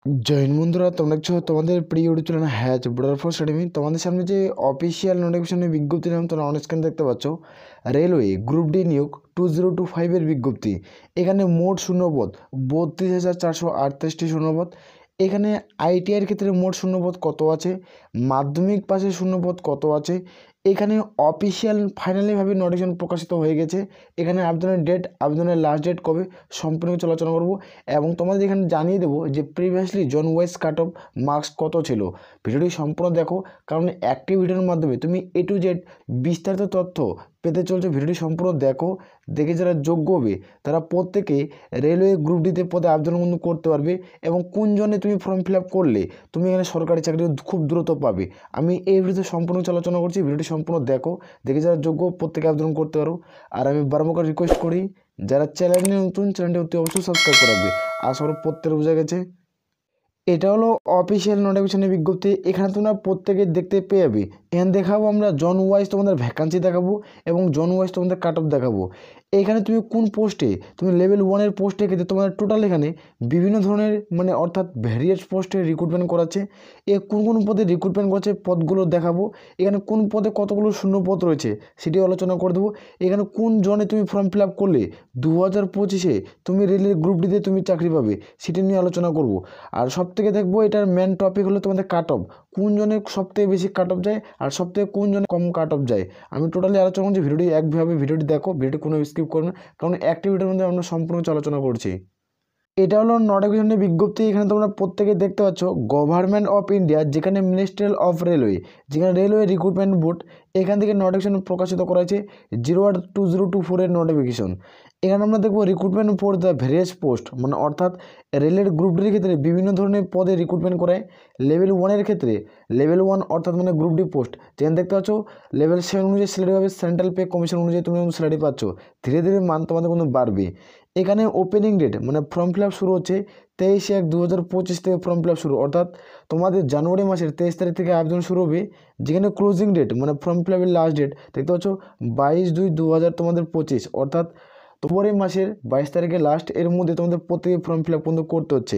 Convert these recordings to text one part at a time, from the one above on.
জৈন বন্ধুরা, তোমরা দেখছো তোমাদের প্রিয় ইউটিউব চ্যানেল হ্যাচ বর্ডার ফোর্স একাডেমি। তোমাদের সামনে যে অফিসিয়াল নোটিফিকেশনের বিজ্ঞপ্তি নাম তোমরা অন স্ক্রিন দেখতে পাচ্ছ, রেলওয়ে গ্রুপ ডি নিয়োগ 2025-এর বিজ্ঞপ্তি। এখানে মোট শূন্যপদ 32,438টি শূন্যপদ। এখানে আইটিআইয়ের ক্ষেত্রে মোট শূন্যপদ কত আছে, মাধ্যমিক পাশের শূন্যপদ কত আছে, এখানে অফিসিয়াল ফাইনালিভাবে নোটিফিকেশন প্রকাশিত হয়ে গেছে। এখানে আবেদনের ডেট, আবেদনের লাস্ট ডেট কবে, সম্পূর্ণ কিছু আলোচনা করবো এবং তোমাদের এখানে জানিয়ে দেবো যে previously zone wise cut off marks কত ছিল। ভিডিওটি সম্পূর্ণ দেখো, কারণ একটি ভিডিওর মাধ্যমে তুমি এ টু জেড বিস্তারিত তথ্য পেতে চলছে। ভিডিওটি সম্পূর্ণ দেখো, দেখে যারা যোগ্য হবে তারা প্রত্যেকে রেলওয়ে গ্রুপ ডিতে পদে আবেদন কিন্তু করতে পারবে এবং কোন জনে তুমি ফর্ম ফিল আপ করলে তুমি এখানে সরকারি চাকরি খুব দ্রুত পাবে। আমি এই ভিডিওতে সম্পূর্ণ আলোচনা করছি। ভিডিওটি সম্পূর্ণ দেখো, দেখে যারা যোগ্য প্রত্যেকে আবেদন করতে পারো। আর আমি বারবার রিকোয়েস্ট করি, যারা চ্যানেলে নতুন, চ্যানেলটি অতি অবশ্যই সাবস্ক্রাইব করে রাখবে। আশা করি প্রত্যেকের বোঝা গেছে। এটা হলো অফিসিয়াল নোটিফিকেশনের বিজ্ঞপ্তি। এখানে তোমরা প্রত্যেকে দেখতে পেয়ে যাবে। এখানে দেখাবো আমরা জন ওয়াইজ তোমাদের ভ্যাকান্সি দেখাবো এবং জন ওয়াইজ তোমাদের কাট অফ দেখাবো। এখানে তুমি কোন পোস্টে, তুমি লেভেল 1-এর পোস্টে ক্ষেত্রে তোমাদের টোটাল এখানে বিভিন্ন ধরনের অর্থাৎ ভ্যারিয়াস পোস্টে রিক্রুটমেন্ট করাচ্ছে। কোন কোন পদে রিক্রুটমেন্ট করছে পদগুলো দেখাবো। এখানে কোন পদে কতগুলো শূন্য পদ রয়েছে সেটি আলোচনা করে দেবো। এখানে কোন জনে তুমি ফর্ম ফিল আপ করলে 2025-এ তুমি রেলের গ্রুপ ডিতে তুমি চাকরি পাবে সেটি নিয়ে আলোচনা করব। আর সবথেকে দেখবো এটার মেন টপিক হলো তোমাদের কাট অফ, কোন জনে সবথেকে বেশি কাট অফ যায় আর সবথেকে কোন জনে কম কাট অফ যায়। আমি টোটালি আলোচনা করছি। ভিডিওটি একভাবে ভিডিওটি দেখো, ভিডিওটি কোনো স্কিপ করো না, কারণ একটি ভিডিওর মধ্যে আমরা সম্পূর্ণ আলোচনা করছি। এটা হলো নোটিফিকেশনের বিজ্ঞপ্তি। এখানে তোমরা প্রত্যেকে দেখতে পাচ্ছ গভর্নমেন্ট অফ ইন্ডিয়া, যেখানে মিনিস্ট্রিয়াল অফ রেলওয়ে, যেখানে রেলওয়ে রিক্রুটমেন্ট বোর্ড, এখান থেকে নোটিফিকেশন প্রকাশিত করা হয়েছে 08/2024-এর নোটিফিকেশন। এখানে আমরা দেখবো recruitment for the various post, অর্থাৎ রেলের গ্রুপ ডির ক্ষেত্রে বিভিন্ন ধরনের পদে রিক্রুটমেন্ট করায়। লেভেল 1-এর ক্ষেত্রে লেভেল 1 অর্থাৎ গ্রুপ ডি পোস্ট, যেখানে দেখতে পাচ্ছ লেভেল 7 অনুযায়ী স্যালারি পাবে, সেন্ট্রাল পে কমিশন অনুযায়ী তুমি স্যালারি পাচ্ছ। ধীরে ধীরে মান তোমাদের কিন্তু বাড়বে। এখানে opening date form fill up শুরু হচ্ছে 23/1/2025 থেকে ফর্ম ফিল আপ শুরু, অর্থাৎ তোমাদের জানুয়ারি মাসের 23 তারিখ থেকে আবেদন শুরু হবে। যেখানে ক্লোজিং ডেট ফর্ম ফিল আপের লাস্ট ডেট দেখতে পাচ্ছ 22/2/2025, অর্থাৎ ফেব্রুয়ারি মাসের 22 তারিখে লাস্ট। এর মধ্যে তোমাদের প্রত্যেকে ফর্ম ফিল আপ কিন্তু করতে হচ্ছে।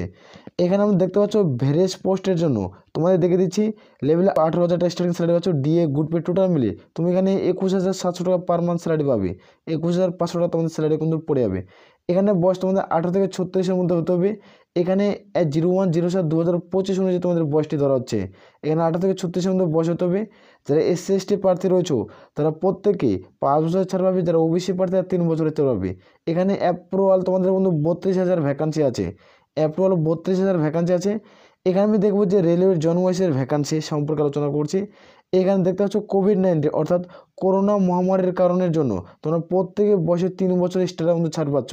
এখানে আমরা দেখতে পাচ্ছ ভেরিয়াস পোস্টের জন্য তোমাদের দেখে দিচ্ছি লেভেল 18,000 টাকা স্টার্টিং স্যালারি পাচ্ছ। ডিএ গুড পে টোটাল মিলে তুমি এখানে 21,700 টাকা পার মান্থ স্যালারি পাবে। 21,500 টাকা তোমাদের স্যালারি কিন্তু পড়ে যাবে। এখানে বয়স তোমাদের 18 থেকে 36-এর মধ্যে হতে হবে। এখানে 01/07/2025 অনুযায়ী তোমাদের বয়সটি ধরা হচ্ছে। এখানে 18 থেকে 36-এর মধ্যে বয়স হতে হবে। যারা SC/ST প্রার্থী রয়েছে তারা প্রত্যেকে 5 বছর ছাড় পাবে। যারা ওবিসি প্রার্থী তারা 3 বছরের ছাড় পাবে। এখানে অ্যাপ্রুভাল তোমাদের কিন্তু 32,000 ভ্যাকান্সি আছে। অ্যাপ্রুভাল 32,000 ভ্যাকান্সি আছে। এখানে আমি দেখবো যে রেলওয়ের জন ওয়াইজের ভ্যাকান্সি সম্পর্কে আলোচনা করছি। এখানে দেখতে পাচ্ছ কোভিড-19 অর্থাৎ করোনা মহামারীর কারণের জন্য তোমরা প্রত্যেকে বয়সে 3 বছর এক্সট্রা মধ্যে ছাড় পাচ্ছ।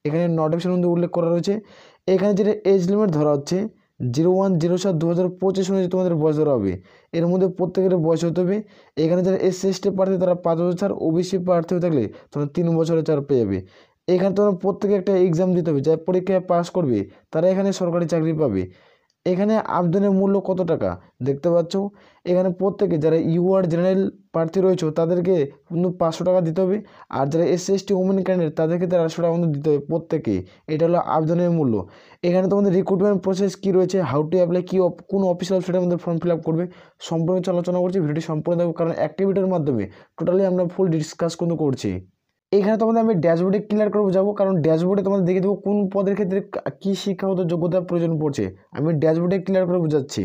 এখানে নোটিফিকেশন মধ্যে উল্লেখ করা রয়েছে। এখানে যেটা এজ লিমিট ধরা হচ্ছে 01/07/2025 অনুযায়ী তোমাদের বয়স ধরা হবে। এর মধ্যে প্রত্যেকের বয়স হতে হবে। এখানে যারা SC/ST প্রার্থী তারা 5 বছর ছাড়, ওবিসি প্রার্থী হয়ে থাকলে তোমরা 3 বছরের ছাড় পেয়ে যাবে। এখানে তোমরা প্রত্যেকে একটা এক্সাম দিতে হবে, যারা পরীক্ষায় পাস করবে তারা এখানে সরকারি চাকরি পাবে। এখানে আবেদনের মূল্য কত টাকা দেখতে পাচ্ছ। এখানে প্রত্যেকে যারা ইউআর জেনারেল প্রার্থী রয়েছে তাদেরকে কিন্তু 500 টাকা দিতে হবে। আর যারা SC/ST ওমেন ক্যান্ডিডেট তাদেরকে 800 টাকা কিন্তু দিতে হবে প্রত্যেকে। এটা হলো আবেদনের মূল্য। এখানে তোমাদের রিক্রুটমেন্ট প্রসেস কী রয়েছে, হাউ টু অ্যাপ্লাই, কোন অফিসিয়াল ওয়েবসাইটের মধ্যে ফর্ম ফিল আপ করবে সম্পূর্ণ আলোচনা করছি। ভিডিওটি সম্পূর্ণ দেখো, কারণ অ্যাক্টিভিটির মাধ্যমে টোটালি আমরা ফুল ডিসকাস কিন্তু করছি। এখানে তোমাদের আমি ড্যাশবোর্ডে ক্লিয়ার করে বোঝাবো, কারণ ড্যাশবোর্ডে তোমাদের দেখে দেবো কোন পদের ক্ষেত্রে কী শিক্ষাগত যোগ্যতার প্রয়োজন পড়ছে। আমি ড্যাশবোর্ডে ক্লিয়ার করে বোঝাচ্ছি।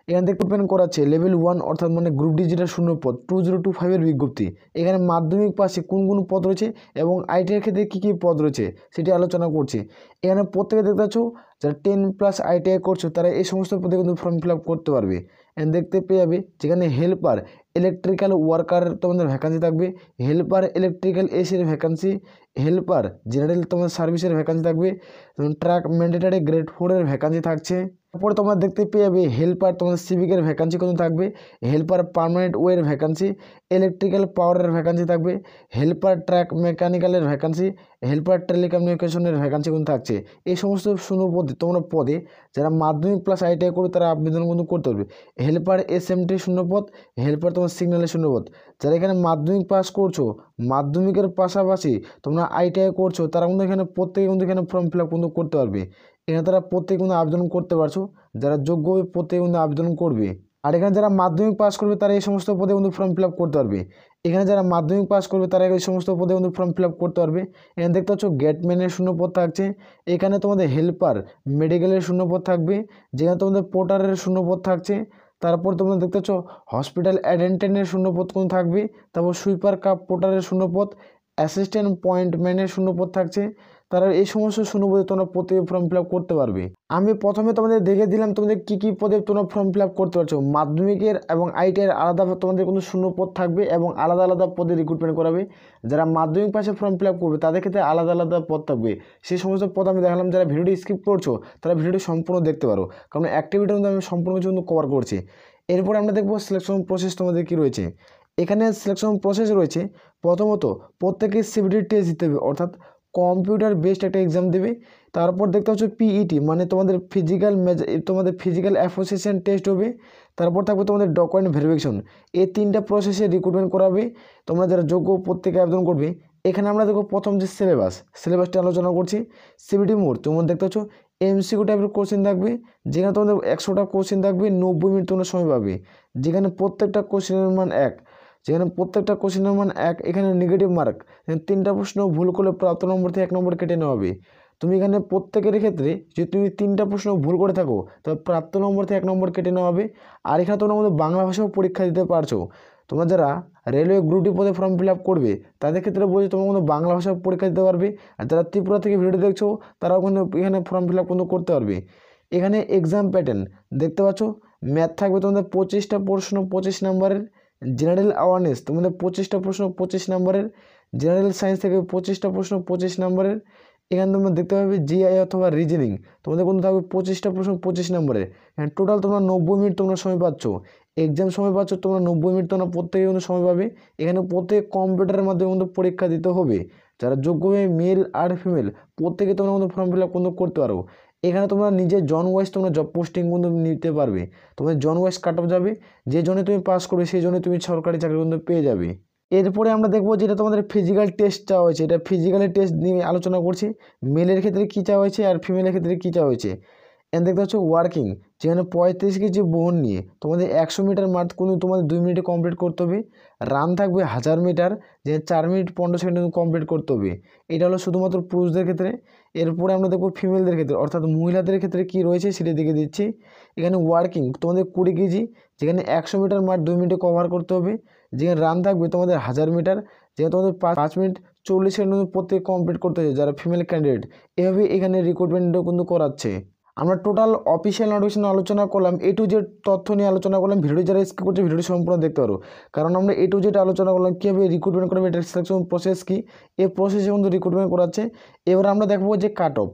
এখান থেকে রিক্রুটমেন্ট করাচ্ছে লেভেল 1 অর্থাৎ গ্রুপ ডি, যেটা শূন্য পদ 2025-এর বিজ্ঞপ্তি। এখানে মাধ্যমিক পাশে কোন কোন পদ রয়েছে এবং আইটিআইয়ের ক্ষেত্রে কী কী পদ রয়েছে সেটি আলোচনা করছি। এখানে প্রত্যেকে দেখতে পাচ্ছ যারা 10+ আইটিআই করছো তারা এই সমস্ত পদে কিন্তু ফর্ম ফিল আপ করতে পারবে। এখানে দেখতে পেয়ে যাবে যেখানে হেল্পার ইলেকট্রিক্যাল ওয়ার্কার তোমাদের ভ্যাকান্সি থাকবে, হেল্পার ইলেকট্রিক্যাল এসির ভ্যাকান্সি, হেল্পার জেনারেল তোমাদের সার্ভিসের ভ্যাকান্সি থাকবে, ট্রাক ম্যান্ডেটারি গ্রেড 4-এর ভ্যাকান্সি থাকছে। তারপরে তোমরা দেখতে পেয়ে যাবে হেল্পার তোমাদের সিভিকের ভ্যাকান্সি কিন্তু থাকবে, হেল্পার পার্মানেন্ট ওয়ের ভ্যাকান্সি, ইলেকট্রিক্যাল পাওয়ারের ভ্যাকান্সি থাকবে, হেল্পার ট্রাক মেকানিক্যালের ভ্যাকান্সি, হেল্পার টেলিকমিউনিকেশনের ভ্যাকান্সি কিন্তু থাকছে। এই সমস্ত তোমরা পদে যারা মাধ্যমিক প্লাস আইটিআই করে তারা আবেদন কিন্তু করতে পারবে। হেল্পার SMT শূন্যপদ, হেল্পার তোমার সিগন্যালের শূন্যপদ। যারা এখানে মাধ্যমিক পাস করছো, মাধ্যমিকের পাশাপাশি তোমরা আইটিআই করছো, তারা কিন্তু এখানে প্রত্যেকে কিন্তু এখানে ফর্ম ফিল আপ কিন্তু করতে পারবে। এখানে তারা প্রত্যেকে কিন্তু আবেদন করতে পারছো, যারা যোগ্য হবে প্রত্যেকে কিন্তু আবেদন করবে। আর এখানে যারা মাধ্যমিক পাস করবে তারা এই সমস্ত পদে কিন্তু ফর্ম ফিল আপ করতে পারবে। এখানে যারা মাধ্যমিক পাস করবে তারা এই সমস্ত পদে কিন্তু ফর্ম ফিল আপ করতে পারবে। এখানে দেখতে পাচ্ছ গেটম্যানের শূন্যপদ থাকছে, এখানে তোমাদের হেল্পার মেডিকেলের শূন্যপদ থাকবে, যেখানে তোমাদের পোর্টারের শূন্যপদ থাকছে। তারপর তোমরা দেখতে পাচ্ছ হসপিটাল অ্যাটেন্ডেন্টের শূন্যপদ কোন থাকবে, তারপর সুইপার কাপ পোর্টারের শূন্যপদ, অ্যাসিস্ট্যান্ট পয়েন্ট ম্যানের শূন্যপদ থাকছে। তারা এই সমস্ত শূন্যপদে তোমরা প্রত্যেকে ফর্ম ফিল আপ করতে পারবে। আমি প্রথমে তোমাদের দেখে দিলাম তোমাদের কী কী পদে তোমরা ফর্ম ফিল আপ করতে পারছো। মাধ্যমিকের এবং আইটিআইয়ের আলাদা তোমাদের কোনো শূন্যপদ থাকবে এবং আলাদা আলাদা পদে রিক্রুটমেন্ট করাবে। যারা মাধ্যমিক পাশে ফর্ম ফিল আপ করবে তাদের ক্ষেত্রে আলাদা আলাদা পদ থাকবে। সেই সমস্ত পদ আমি দেখালাম। যারা ভিডিওটি স্কিপ করছো তারা ভিডিওটি সম্পূর্ণ দেখতে পারো, কারণ অ্যাক্টিভিটির মধ্যে আমি সম্পূর্ণ কিছু কিন্তু কভার করছি। এরপরে আমরা দেখবো সিলেকশন প্রসেস তোমাদের কী রয়েছে। এখানে সিলেকশন প্রসেস রয়েছে, প্রথমত প্রত্যেকে সিবিটি টেস্ট দিতে হবে, অর্থাৎ কম্পিউটার বেসড একটা এক্সাম দেবে। তারপর দেখতে হচ্ছে পিইটি মানে তোমাদের ফিজিক্যাল অ্যাসোসিয়েশন টেস্ট হবে। তারপর থাকবে তোমাদের ডকুমেন্ট ভেরিফিকেশন। এই তিনটা প্রসেসে রিক্রুটমেন্ট করাবে। তোমরা যারা যোগ্য প্রত্যেকে আবেদন করবে। এখানে আমরা দেখো প্রথম যে সিলেবাসটা আলোচনা করছি। সিবিটি মোড তোমরা দেখতে পাচ্ছ এমসিকিউ টাইপের কোশ্চেন থাকবে, যেখানে তোমাদের 100টা কোশ্চেন থাকবে, 90 মিনিট তোমরা সময় পাবে, যেখানে প্রত্যেকটা কোশ্চেনের মান 1। এখানে নেগেটিভ মার্ক, 3টা প্রশ্ন ভুল করলে প্রাপ্ত নম্বর থেকে 1 নম্বর কেটে নেওয়া হবে। তুমি এখানে প্রত্যেকের ক্ষেত্রে যদি তুমি 3টা প্রশ্ন ভুল করে থাকো তবে প্রাপ্ত নম্বর থেকে 1 নম্বর কেটে নেওয়া হবে। আর এখানে তোমরা আমাদের বাংলা ভাষাও পরীক্ষা দিতে পারছো। তোমরা যারা রেলওয়ে গ্রুপ ডি পদে ফর্ম ফিল আপ করবে তাদের ক্ষেত্রে বলছি তোমরা কিন্তু বাংলা ভাষাও পরীক্ষা দিতে পারবে। আর যারা ত্রিপুরা থেকে ভিডিও দেখছো তারাও কিন্তু এখানে ফর্ম ফিল আপ কিন্তু করতে পারবে। এখানে এক্সাম প্যাটার্ন দেখতে পাচ্ছ, ম্যাথ থাকবে তোমাদের 25টা প্রশ্ন 25 নম্বরের, জেনারেল অ্যাওয়ারনেস তোমাদের 25টা প্রশ্ন 25 নম্বরের, জেনারেল সায়েন্স থেকে 25টা প্রশ্ন 25 নম্বরের। এখানে তোমরা দেখতে পাবে জিআই অথবা রিজনিং তোমাদের কিন্তু থাকবে 25টা প্রশ্ন 25 নম্বরের। এখানে টোটাল তোমরা 90 মিনিট তোমরা সময় পাচ্ছ, এক্সাম সময় পাচ্ছ তোমরা 90 মিনিট তোমরা প্রত্যেকে কিন্তু সময় পাবে। এখানে প্রত্যেক কম্পিউটারের মাধ্যমে কিন্তু পরীক্ষা দিতে হবে। যারা যোগ্য হবে মেল আর ফিমেল প্রত্যেকে তোমরা কিন্তু ফর্ম ফিল আপ কিন্তু করতে পারো। এখানে তোমরা নিজের জন ওয়াইজ তোমরা জব পোস্টিং কিন্তু নিতে পারবে। তোমাদের জন ওয়াইজ কাট অফ যাবে, যে জনে তুমি পাস করবে সেই জন্য তুমি সরকারি চাকরি কিন্তু পেয়ে যাবে। এরপরে আমরা দেখবো যেটা তোমাদের ফিজিক্যাল টেস্ট চাওয়া হয়েছে, এটা ফিজিক্যালের টেস্ট নিয়ে আলোচনা করছি। মেলের ক্ষেত্রে কী চাওয়া হয়েছে আর ফিমেলের ক্ষেত্রে কী চাওয়া হয়েছে। এখানে দেখতে পাচ্ছ ওয়ার্কিং, যেখানে 35 কেজি বহন নিয়ে তোমাদের 100 মিটার মাঠ কিন্তু তোমাদের 2 মিনিটে কমপ্লিট করতে হবে। রান থাকবে 1000 মিটার, যেখানে 4 মিনিট 15 সেকেন্ড কমপ্লিট করতে হবে। এটা হলো শুধুমাত্র পুরুষদের ক্ষেত্রে। এরপরে আমরা দেখবো ফিমেলদের ক্ষেত্রে, অর্থাৎ মহিলাদের ক্ষেত্রে কী রয়েছে সেটা দেখে দিচ্ছি। এখানে ওয়ার্কিং তোমাদের 20 কেজি, যেখানে 100 মিটার মাঠ 2 মিনিটে কভার করতে হবে। যেখানে রান থাকবে তোমাদের 1000 মিটার, যেখানে তোমাদের 5 মিনিট 40 সেকেন্ড প্রত্যেকে কমপ্লিট করতে হবে যারা ফিমেল ক্যান্ডিডেট। এভাবে এখানে রিক্রুটমেন্টও কিন্তু করাচ্ছে। আমরা টোটাল অফিসিয়াল নোটিফিকেশন আলোচনা করলাম, এ টু জেড তথ্য নিয়ে আলোচনা করলাম। ভিডিও যারা স্কিপ করছে ভিডিওটি সম্পূর্ণ দেখতে পারো, কারণ আমরা এ টু জেড আলোচনা করলাম কীভাবে রিক্রুটমেন্ট করবে, এটার সিলেকশন প্রসেস কী, এই প্রসেসে কিন্তু রিক্রুটমেন্ট করাচ্ছে। এবার আমরা দেখবো যে কাট অফ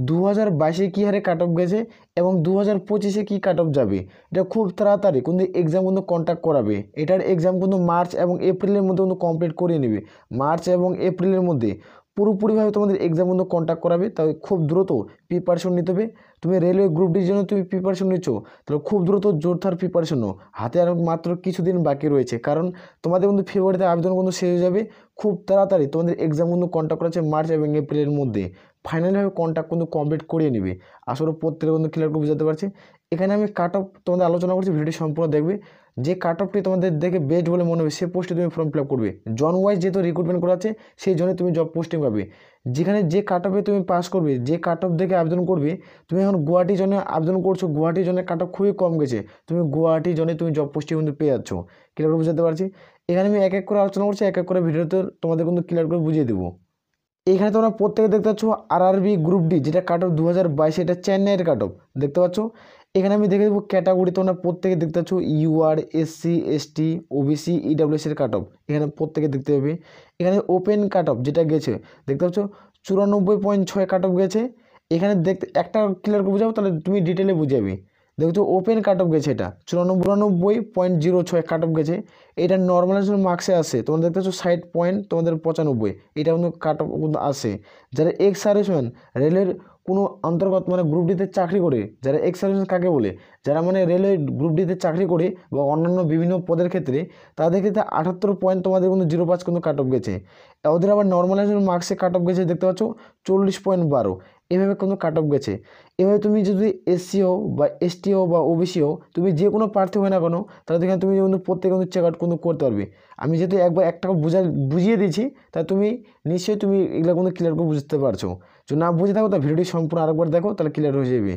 2022-এ কী হারে কাট অফ গেছে এবং 2025-এ কী কাট অফ যাবে। এটা খুব তাড়াতাড়ি কিন্তু এক্সাম কিন্তু কন্ডাক্ট করাবে। এটার এক্সাম কিন্তু মার্চ এবং এপ্রিলের মধ্যে কিন্তু কমপ্লিট করিয়ে নেবে। মার্চ এবং এপ্রিলের মধ্যে পুরোপুরিভাবে তোমাদের এক্সাম কিন্তু কন্ডাক্ট করাবে। তাই খুব দ্রুত প্রিপারেশন নিতে হবে। তুমি রেলওয়ে গ্রুপ ডির জন্য তুমি প্রিপারেশন নিচ্ছ, তাহলে খুব দ্রুত জোরদার প্রিপারেশন নাও। হাতে আর মাত্র কিছুদিন বাকি রয়েছে, কারণ তোমাদের কিন্তু ফেব্রুয়ারিতে আবেদন কিন্তু শেষ হয়ে যাবে। খুব তাড়াতাড়ি তোমাদের এক্সাম কিন্তু কন্ডাক্ট করা হচ্ছে মার্চ এবং এপ্রিলের মধ্যে। ফাইনালিভাবে কন্ট্যাক্ট কিন্তু কমপ্লিট করিয়ে নেবে। আসলে প্রত্যেকে কিন্তু ক্লিয়ার করে বুঝাতে পারছি। এখানে আমি কাট অফ তোমাদের আলোচনা করছি, ভিডিওটি সম্পূর্ণ দেখবে। যে কাট অফটি তোমাদের দেখে বেস্ট বলে মনে হবে সে পোস্টে তুমি ফর্ম ফিল আপ করবে। জন ওয়াইজ যেহেতু রিক্রুটমেন্ট করা আছে সেই জন্য তুমি জব পোস্টিং পাবে। যেখানে যে কাট অফে তুমি পাস করবে, যে কাট অফ দেখে আবেদন করবে, তুমি এখন গুয়াহাটির জন্য আবেদন করছো, গুয়াহাটির জন্য কাট অফ খুবই কম গেছে, তুমি গুয়াহাটির জন্য তুমি জব পোস্টিং কিন্তু পেয়ে যাচ্ছ। ক্লিয়ার করে বুঝাতে পারছি। এখানে আমি এক এক করে আলোচনা করছি, এক এক করে ভিডিওতে তোমাদের কিন্তু ক্লিয়ার করে বুঝিয়ে দেবো। এখানে তোমরা প্রত্যেকে দেখতে পাচ্ছ আরআরবি গ্রুপ ডি, যেটা কাট অফ 2022, এটা চেন্নাইয়ের কাট অফ দেখতে পাচ্ছ। এখানে আমি দেখে দেবো ক্যাটাগরি, তোমরা প্রত্যেকে দেখতে পাচ্ছ UR, SC, ST, OBC, EWS এর কাট অফ এখানে প্রত্যেকে দেখতে হবে। এখানে ওপেন কাট অফ যেটা গেছে দেখতে পাচ্ছ 94.6 কাট অফ গেছে। এখানে দেখতে একটা ক্লিয়ার করে বুঝাবো, তাহলে তুমি ডিটেলে বুঝাবি। দেখছো ওপেন কাট অফ গেছে, এটা 94.06 কাট অফ গেছে। এটা নর্মালাইজেশন মার্কসে আসে, তোমরা দেখতে পাচ্ছ 60 পয়েন্ট তোমাদের 95, এটা কিন্তু কাট অফ কিন্তু আসে। যারা এক্স সার্ভিসম্যান রেলের কোনো অন্তর্গত মানে গ্রুপ ডিতে চাকরি করে, যারা এক্স সার্ভিসম্যান কাকে বলে, যারা মানে রেলওয়ে গ্রুপ ডিতে চাকরি করে বা অন্যান্য বিভিন্ন পদের ক্ষেত্রে, তাদের ক্ষেত্রে 78 পয়েন্ট তোমাদের কিন্তু 05 কিন্তু কাট অফ গেছে। ওদের আবার নর্মালাইজেশন মার্কসে কাট অফ গেছে দেখতে পাচ্ছ 40.12। এভাবে কিন্তু কাট অফ গেছে। এভাবে তুমি যদি এসসি হও বা এসটি হও বা ওবিসি হও, তুমি যে কোনো প্রার্থী হয় না কেন, তাহলে এখানে তুমি কিন্তু প্রত্যেকে কিন্তু চেক আউট কিন্তু করতে পারবে। আমি যেহেতু একবার একটা বুঝিয়ে দিয়েছি, তাই তুমি নিশ্চয়ই তুমি এগুলো কিন্তু ক্লিয়ার করে বুঝতে পারছো। যদি না বুঝে থাকো তাহলে ভিডিওটি সম্পূর্ণ আরেকবার দেখো, তাহলে ক্লিয়ার হয়ে যাবে।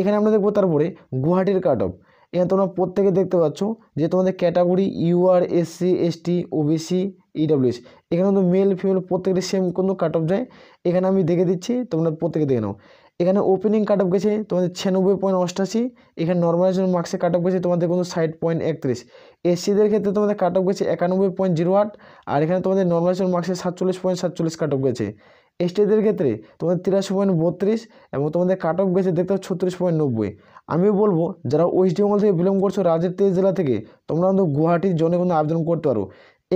এখানে আমরা দেখবো তারপরে গুয়াহাটির কাট অফ। এখানে তোমরা প্রত্যেকে দেখতে পাচ্ছ যে তোমাদের category UR, SC, ST, OBC, EWS, এখানে কিন্তু মেল ফিমেল প্রত্যেকটি সেম কিন্তু কাট অফ যায়। এখানে আমি দেখে দিচ্ছি, তোমরা প্রত্যেকে দেখে নাও। এখানে ওপেনিং কাট অফ গেছে তোমাদের 96.88। এখানে নর্মালাইজেশন মার্কসে কাট অফ গেছে তোমাদের কিন্তু 60.31। এসসিদের ক্ষেত্রে তোমাদের কাট অফ গেছে 91.08। আর এখানে তোমাদের নর্মালাইজেশন মার্কসে 47.47 কাট অফ গেছে। এসটিদের ক্ষেত্রে তোমাদের 83.32 এবং তোমাদের কাট অফ গেছে দেখতে পাচ্ছ 36.90। আমি বলবো যারা ওয়েস্ট বেঙ্গল থেকে বিলং করছো, রাজ্যের 23 জেলা থেকে, তোমরা কিন্তু গুয়াহাটির জন্য কিন্তু আবেদন করতে পারো।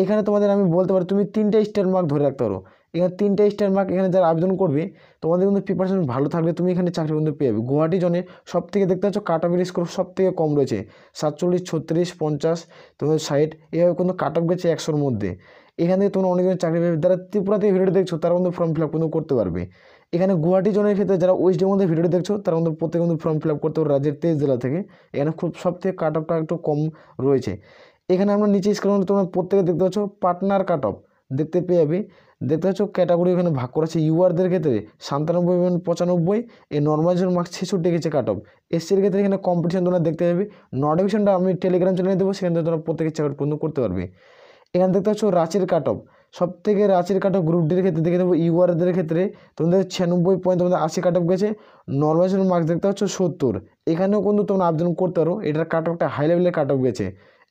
এখানে তোমাদের আমি বলতে পারি তুমি 3টা স্টার মার্ক ধরে রাখতে পারো। এখানে 3টা স্টার মার্ক এখানে যারা আবেদন করবে, তোমাদের কিন্তু প্রিপারেশন ভালো থাকলে তুমি এখানে চাকরি কিন্তু পেয়ে যাবে। গুয়াহাটি জনে সব থেকে দেখতে পাচ্ছ কাট অফের স্কোর সব থেকে কম রয়েছে, 47, 36, 50, তোমাদের 60, এভাবে কিন্তু কাট অফ গেছে 100-র মধ্যে। এখান থেকে তোমরা অনেকজন চাকরি পাবে। যারা ত্রিপুরা থেকে ভিডিও দেখছো তারা কিন্তু ফর্ম ফিল আপ কিন্তু করতে পারবে। এখানে গুয়াহাটি জনের ক্ষেত্রে যারা ওয়েস্ট বেঙ্গল থেকে ভিডিও দেখছো তারা কিন্তু প্রত্যেকে কিন্তু ফর্ম ফিল আপ করতে পারবে রাজ্যের 23 জেলা থেকে। এখানে খুব সব থেকে কাট অফটা একটু কম রয়েছে। এখানে আমরা নিচে স্ক্রল তোমরা প্রত্যেকে দেখতে পাচ্ছ পার্টনার কাট অফ দেখতে পেয়ে যাবে। দেখতে পাচ্ছ ক্যাটাগরি এখানে ভাগ করা আছে। ইউআরদের ক্ষেত্রে 97.95, এই নর্মালাইজেশন মার্কস 66 গেছে কাট অফ। এসসির ক্ষেত্রে এখানে কম্পিটিশন তোমরা দেখতে পাবে। নোটিফিকেশনটা আমি টেলিগ্রাম চ্যানেলে দেবো, সেখান থেকে তোমরা প্রত্যেকে চেক আউট করতে পারবে। এখানে দেখতে পাচ্ছ রাঁচির কাট অফ। সব থেকে রাঁচির কাট অফ গ্রুপ ডির ক্ষেত্রে দেখে দেবো ইউআরদের ক্ষেত্রে তোমাদের 96 তোমাদের 80 কাট অফ গেছে। নর্মালাইজেশন মার্কস দেখতে পাচ্ছ 70। এখানেও কিন্তু তোমরা আবেদন করতে পারো। এটার কাট অফটা হাই লেভেলের কাট অফ গেছে।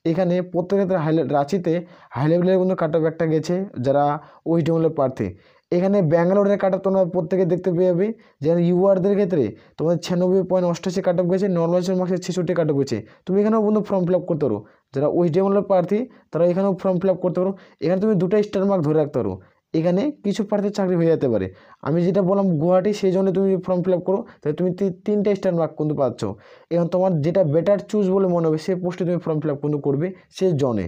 এখানে প্রত্যেক ক্ষেত্রে রাঁচিতে হাই লেভেলের কিন্তু কাট অফ একটা গেছে যারা ওয়েস্ট বেঙ্গলের প্রার্থী। এখানে ব্যাঙ্গালোরের কাট অফ তোমরা প্রত্যেকে দেখতে পেয়ে যেখানে ইউআরদের ক্ষেত্রে তোমাদের 96.88 কাট অফ গেছে। নর্মালাইজেশন মার্কসের 66 কাট অফ গেছে। তুমি এখানেও কিন্তু ফর্ম ফিল আপ করতে পারো। যারা ওয়েস্ট বেঙ্গলের প্রার্থী তারা এখানেও ফর্ম ফিল আপ করতে পারো। এখানে তুমি 2টা স্টার মার্ক ধরে রাখতে পারো। এখানে কিছু প্রার্থীর চাকরি হয়ে যেতে পারে। আমি যেটা বললাম গুয়াহাটি, সেই জন্য তুমি ফর্ম ফিল আপ করো, তাহলে তুমি 3টা স্টার মার্ক কিন্তু পাচ্ছ। এখন তোমার যেটা বেটার চুজ বলে মনে হবে সেই পোস্টে তুমি ফর্ম ফিল আপ কিন্তু করবে সেই জনে।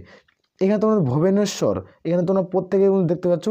এখানে তোমার ভুবনেশ্বর, এখানে তোমরা প্রত্যেকে কিন্তু দেখতে পাচ্ছ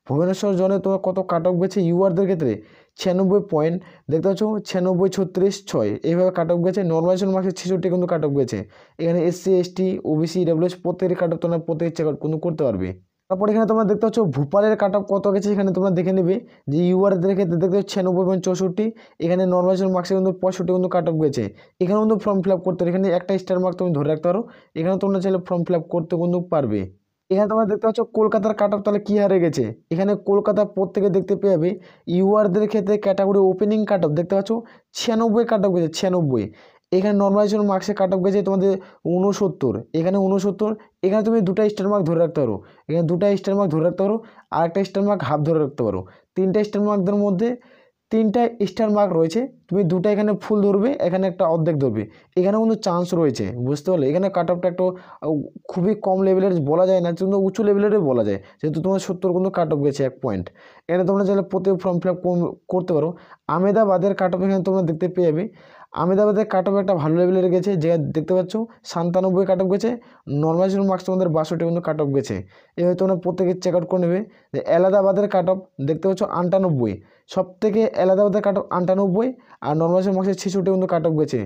ভুবনেশ্বর জনে তোমার কত কাট অফ গেছে। ইউআরদের ক্ষেত্রে 96 পয়েন্ট দেখতে পাচ্ছ, 96, 36, 6 এইভাবে কাট অফ গেছে। নর্মালাইজেশন মার্কসের 66 কিন্তু কাট অফ গেছে। এখানে এসসি, এসটি, ওবিসি, ইডব্লিউএস প্রত্যেকের কাট অফ তোমরা প্রত্যেকে চেক আউট কিন্তু করতে পারবে। তারপর এখানে তোমরা দেখতে পাচ্ছ ভোপালের কাট অফ কত গেছে, এখানে তোমরা দেখে নেবে যে ইউআরদের ক্ষেত্রে দেখতে পাচ্ছ 96.64। এখানে নর্মালাইজেশন মার্কসে কিন্তু 65 কিন্তু কাট অফ গেছে। এখানে কিন্তু ফর্ম ফিল আপ করতে পারো। এখানে একটা স্টার মার্ক তুমি ধরে রাখতে পারো। এখানে তোমরা চাইলে ফর্ম ফিল আপ করতে কিন্তু পারবে। এখানে তোমরা দেখতে পাচ্ছ কলকাতার কাট অফ তাহলে কী হারে গেছে। এখানে কলকাতা প্রত্যেকে দেখতে পেয়ে যাবে। ইউআরদের ক্ষেত্রে ক্যাটাগরি ওপেনিং কাট অফ দেখতে পাচ্ছ 96 কাট অফ গেছে, 96। এখানে নর্মালাইজেশন মার্কসে কাট অফ গেছে তোমাদের 69, এখানে 69। এখানে তুমি 2টা স্টার মার্ক ধরে রাখতে পারো। এখানে 2টা স্টার মার্ক ধরে রাখতে পারো, আর একটা স্টার মার্ক হাফ ধরে রাখতে পারো। 3টা স্টার মার্কদের মধ্যে 3টা স্টার মার্ক রয়েছে, তুমি 2টা এখানে ফুল ধরবে, এখানে একটা অর্ধেক ধরবে। এখানে কিন্তু চান্স রয়েছে, বুঝতে পারলে। এখানে কাট অফটা একটু খুবই কম লেভেলের বলা যায় না, কিন্তু উঁচু লেভেলেরই বলা যায়, যেহেতু তোমার 70 কিন্তু কাট অফ গেছে 1 পয়েন্ট। এখানে তোমরা চাইলে প্রত্যেক ফর্ম ফিল আপ করতে পারো। আহমেদাবাদের কাট অফ এখানে তোমরা দেখতে পেয়ে যাবে। আহমেদাবাদের কাট অফ একটা ভালো লেভেলের গেছে, যে দেখতে পাচ্ছ 97 কাট অফ গেছে। নর্মালাইজেশন মার্কস তোমাদের 62 কিন্তু কাট অফ গেছে। এভাবে তোমরা প্রত্যেকে চেক আউট করে নেবে। যে এলাহাবাদের কাট অফ দেখতে পাচ্ছ 98, সব থেকে এলাহাবাদের কাট অফ 98, আর নর্মালাইজেশন মার্কসে 66 কিন্তু কাট অফ গেছে।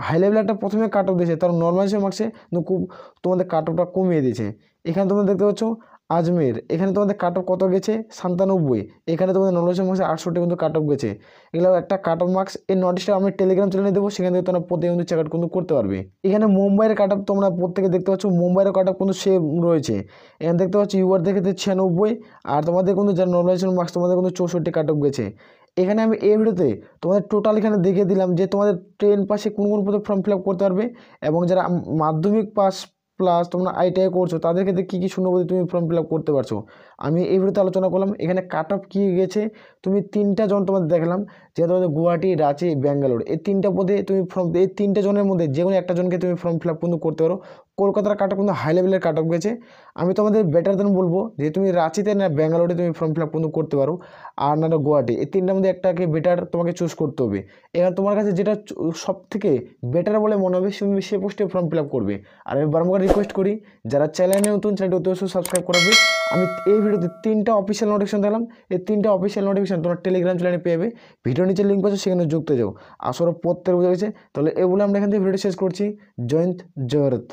হাই লেভেলে একটা প্রথমে কাট অফ দিয়েছে, তার নর্মালাইজেশন মার্কসে খুব তোমাদের কাট অফটা কমিয়ে দিয়েছে। এখানে তোমরা দেখতে পাচ্ছ আজমের, এখানে তোমাদের কাট অফ কত গেছে 97, এখানে তোমাদের নর্মালাইজেশন মার্কসে 68 কিন্তু কাট অফ গেছে। এগুলো একটা কাট অফ মার্কস। এই নোটিশটা আমি টেলিগ্রাম চ্যানেলে দেবো, সেখান থেকে তোমরা প্রত্যেকে কিন্তু চেক আউট কিন্তু করতে পারবে। এখানে মুম্বাইয়ের কাট অফ তোমরা প্রত্যেকে দেখতে পাচ্ছ, মুম্বাইয়ের কাট অফ কিন্তু সেম রয়েছে। এখানে দেখতে পাচ্ছ ইউআরদের ক্ষেত্রে 96, আর তোমাদের কিন্তু যারা নর্মালাইজেশন মার্কস তোমাদের কিন্তু 64 কাট অফ গেছে। এখানে আমি এই ভিডিওতে তোমাদের টোটাল এখানে দেখিয়ে দিলাম যে তোমাদের 10 পাসে কোন কোন পদে ফর্ম ফিল আপ করতে পারবে, এবং যারা মাধ্যমিক পাস প্লাস তোমরা আইটিআই করছো তাদের ক্ষেত্রে কী কী শূন্যপদে তুমি ফর্ম ফিল আপ করতে পারছো। আমি এই ভিডিওতে আলোচনা করলাম। এখানে কাট অফ কী গেছে তুমি 3টা জন তোমাদের দেখালাম, যে তোমাদের গুয়াহাটি, রাঁচি, ব্যাঙ্গালোর, এই 3টা পদে তুমি এই 3টে জনের মধ্যে যে কোনো একটা জনকে তুমি ফর্ম ফিল আপ কিন্তু করতে পারো। কলকাতার কাট অফ কিন্তু হাই লেভেলের কাট অফ গেছে। আমি তোমাদের বেটার দেন বলবো যে তুমি রাঁচিতে না ব্যাঙ্গালোরে তুমি ফর্ম ফিল আপ কিন্তু করতে পারো, আর না গুয়াহাটি, এই তিনটার মধ্যে একটাকে বেটার তোমাকে চুজ করতে হবে। এবার তোমার কাছে যেটা সব থেকে বেটার বলে মনে হবে তুমি সে পোস্টে ফর্ম ফিল আপ করবে। আর আমি বারবার রিকোয়েস্ট করি যারা চ্যানেলে নতুন চ্যানেলটি অতি অবশ্যই সাবস্ক্রাইব করবে। আমি এই ভিডিওতে 3টা অফিসিয়াল নোটিফিকেশন দিলাম, এই 3টা অফিসিয়াল নোটিফিকেশন তোমার টেলিগ্রাম চ্যানেলে পেয়ে যাবে। ভিডিও নিচে লিঙ্ক পাচ্ছ, সেখানে যুক্ত যাও। আসলে পড়তে বুঝে গেছে। তাহলে এগুলো আমরা এখান থেকে ভিডিওটি শেষ করছি। জয় হিন্দ, জয় ভারত।